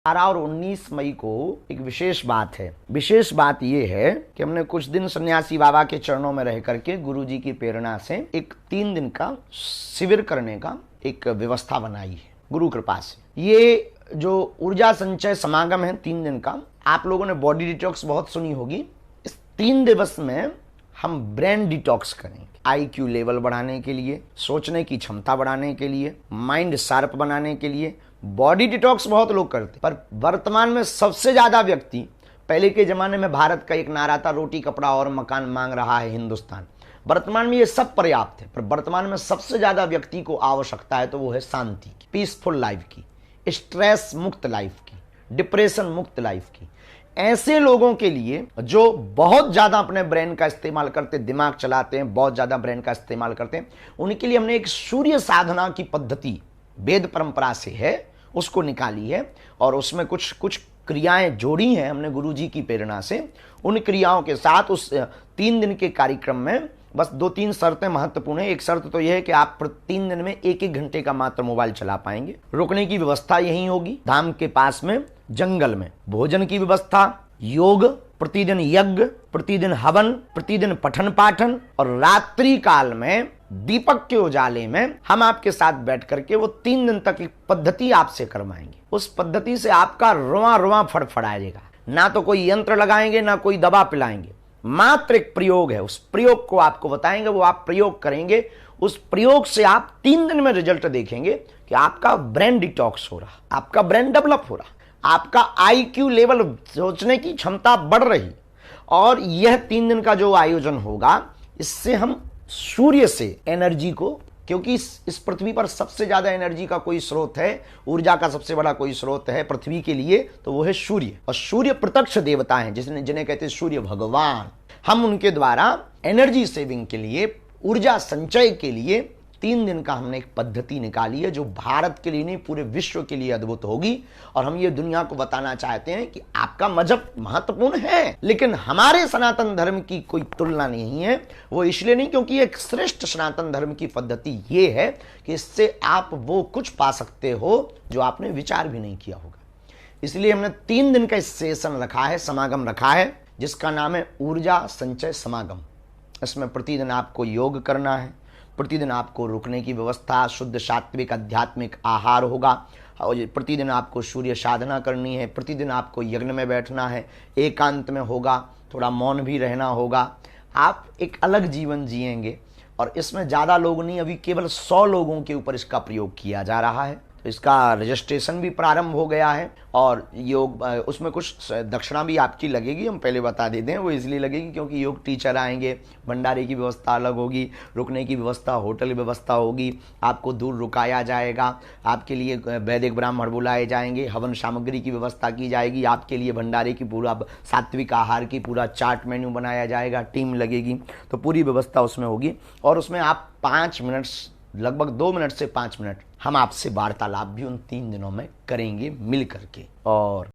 18 और 19 मई को एक विशेष बात है। विशेष बात यह है कि हमने कुछ दिन सन्यासी बाबा के चरणों में रह करके गुरुजी की प्रेरणा से एक 3 दिन का शिविर करने का एक व्यवस्था बनाई है गुरु कृपा से। ये जो ऊर्जा संचय समागम है 3 दिन का, आप लोगों ने बॉडी डिटॉक्स बहुत सुनी होगी। इस 3 दिवस में हम ब्रेन डिटॉक्स करेंगे। IQ लेवल बढ़ाने के लिए, सोचने की क्षमता बढ़ाने के लिए, माइंड शार्प बनाने के लिए। बॉडी डिटॉक्स बहुत लोग करते, पर वर्तमान में सबसे ज्यादा व्यक्ति, पहले के जमाने में भारत का एक नारा था, रोटी कपड़ा और मकान मांग रहा है हिंदुस्तान। वर्तमान में ये सब पर्याप्त है, पर वर्तमान में सबसे ज्यादा व्यक्ति को आवश्यकता है तो वो है शांति की, पीसफुल लाइफ की, स्ट्रेस मुक्त लाइफ की, डिप्रेशन मुक्त लाइफ की। ऐसे लोगों के लिए जो बहुत ज्यादा अपने ब्रेन का इस्तेमाल करते, दिमाग चलाते हैं, बहुत ज्यादा ब्रेन का इस्तेमाल करते हैं, उनके लिए हमने एक सूर्य साधना की पद्धति वेद परंपरा से है, उसको निकाली है और उसमें कुछ क्रियाएं जोड़ी हैं हमने गुरुजी की प्रेरणा से। उन क्रियाओं के साथ उस 3 दिन के कार्यक्रम में बस 2-3 शर्तें महत्वपूर्ण है। एक शर्त तो यह है कि आप 3 दिन में 1-1 घंटे का मात्र मोबाइल चला पाएंगे। रुकने की व्यवस्था यहीं होगी, धाम के पास में जंगल में। भोजन की व्यवस्था, योग, प्रतिदिन यज्ञ, प्रतिदिन हवन, प्रतिदिन पठन पाठन, और रात्रि काल में दीपक के उजाले में हम आपके साथ बैठ करके वो 3 दिन तक एक पद्धति आपसे करवाएंगे। उस पद्धति से आपका रुआ रुआ फड़फड़ाएगा। ना तो कोई यंत्र लगाएंगे, ना कोई दवा पिलाएंगे, मात्र एक प्रयोग है। उस प्रयोग को आपको बताएंगे, वो आप प्रयोग करेंगे। उस प्रयोग से आप 3 दिन में रिजल्ट देखेंगे कि आपका ब्रेन डिटॉक्स हो रहा, आपका ब्रेन डेवलप हो रहा, आपका IQ लेवल, सोचने की क्षमता बढ़ रही। और यह 3 दिन का जो आयोजन होगा, इससे हम सूर्य से एनर्जी को, क्योंकि इस पृथ्वी पर सबसे ज्यादा एनर्जी का कोई स्रोत है, ऊर्जा का सबसे बड़ा कोई स्रोत है पृथ्वी के लिए, तो वो है सूर्य। और सूर्य प्रत्यक्ष देवता हैं, जिन्हें कहते हैं सूर्य भगवान। हम उनके द्वारा एनर्जी सेविंग के लिए, ऊर्जा संचय के लिए 3 दिन का हमने एक पद्धति निकाली है, जो भारत के लिए नहीं पूरे विश्व के लिए अद्भुत होगी। और हम ये दुनिया को बताना चाहते हैं कि आपका मजहब महत्वपूर्ण है, लेकिन हमारे सनातन धर्म की कोई तुलना नहीं है। वो इसलिए नहीं क्योंकि एक श्रेष्ठ सनातन धर्म की पद्धति ये है कि इससे आप वो कुछ पा सकते हो जो आपने विचार भी नहीं किया होगा। इसलिए हमने 3 दिन का सेशन रखा है, समागम रखा है, जिसका नाम है ऊर्जा संचय समागम। इसमें प्रतिदिन आपको योग करना है, प्रतिदिन आपको रुकने की व्यवस्था, शुद्ध सात्विक आध्यात्मिक आहार होगा, और प्रतिदिन आपको सूर्य साधना करनी है, प्रतिदिन आपको यज्ञ में बैठना है, एकांत में होगा, थोड़ा मौन भी रहना होगा। आप एक अलग जीवन जिएंगे। और इसमें ज़्यादा लोग नहीं, अभी केवल 100 लोगों के ऊपर इसका प्रयोग किया जा रहा है। तो इसका रजिस्ट्रेशन भी प्रारंभ हो गया है। और योग, उसमें कुछ दक्षिणा भी आपकी लगेगी, हम पहले बता देते हैं। वो इसलिए लगेगी क्योंकि योग टीचर आएंगे, भंडारे की व्यवस्था अलग होगी, रुकने की व्यवस्था, होटल व्यवस्था होगी, आपको दूर रुकाया जाएगा, आपके लिए वैदिक ब्राह्मण बुलाए जाएंगे, हवन सामग्री की व्यवस्था की जाएगी, आपके लिए भंडारे की पूरा सात्विक आहार की पूरा चार्ट मेन्यू बनाया जाएगा, टीम लगेगी, तो पूरी व्यवस्था उसमें होगी। और उसमें आप 5 मिनट, लगभग 2 मिनट से 5 मिनट हम आपसे वार्तालाप भी उन 3 दिनों में करेंगे मिल करके। और